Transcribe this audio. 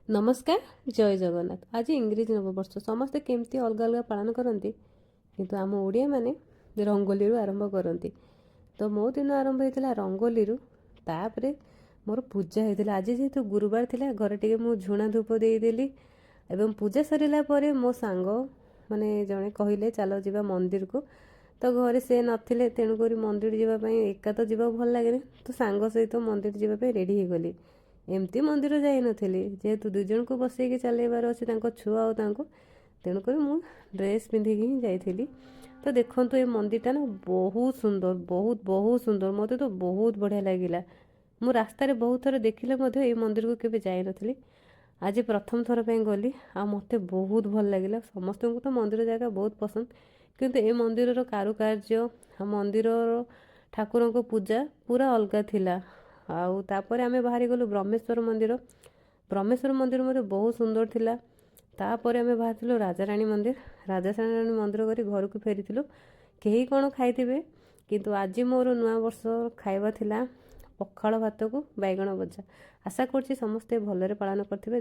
नमस्कार जय जगन्नाथ। आज इंग्रेजी नववर्ष समस्ते केमती अलग अलग पालन करती किंतु आम ओडिया माने रंगोली आरंभ करती। तो मो दिन आरंभ होता रंगोली तापर मोर पूजा होता। आज जेहेतु गुरुवार थिला घर टे मु झुणा धूप देदेली एवं पूजा सरला मो सांग माने जड़े कहले चलो जीवा मंदिर को। तो घरे से नथिले तेणुक मंदिर जावाई एका तो जीवा भल लगे तो सांग सहित मंदिर जावाई रेडी हो गली। एमती मंदिर जाई नथिली जेहेतु दुई जन को बसैकी चलैबार अच्छे छुआ और तेणुक मु ड्रेस पिंधिकी ही जाइली। तो देखो ये मंदिरटा ना बहुत सुंदर बहुत बहुत सुंदर मत तो बहुत बढ़िया लगिला। मु रास्तार बहुत थर देखिले ये मंदिर को केवे जाई नथिली। आज प्रथम थर पे गली आ मते बहुत भल लगिला। समस्त को तो मंदिर जगह बहुत पसंद किंतु ए मंदिर कारुकार्य मंदिर ठाकुर को पूजा पूरा अलग थिला। आउ तापर आमे बाहरी गलु ब्रह्मेश्वर मंदिर। ब्रह्मेश्वर मंदिर मते बहुत सुंदर थिला। तापर आमे बाहरथिलु राजाराणी मंदिर। राजाराणी मंदिर करी घर को फेरीथिलु। केही कोन खाइथिबे किंतु आज मोर नुआ वर्ष खाइबा थिला पखाळ भात को बैगण भजा। आशा करछि समस्ते भलरे पालन करथिबे।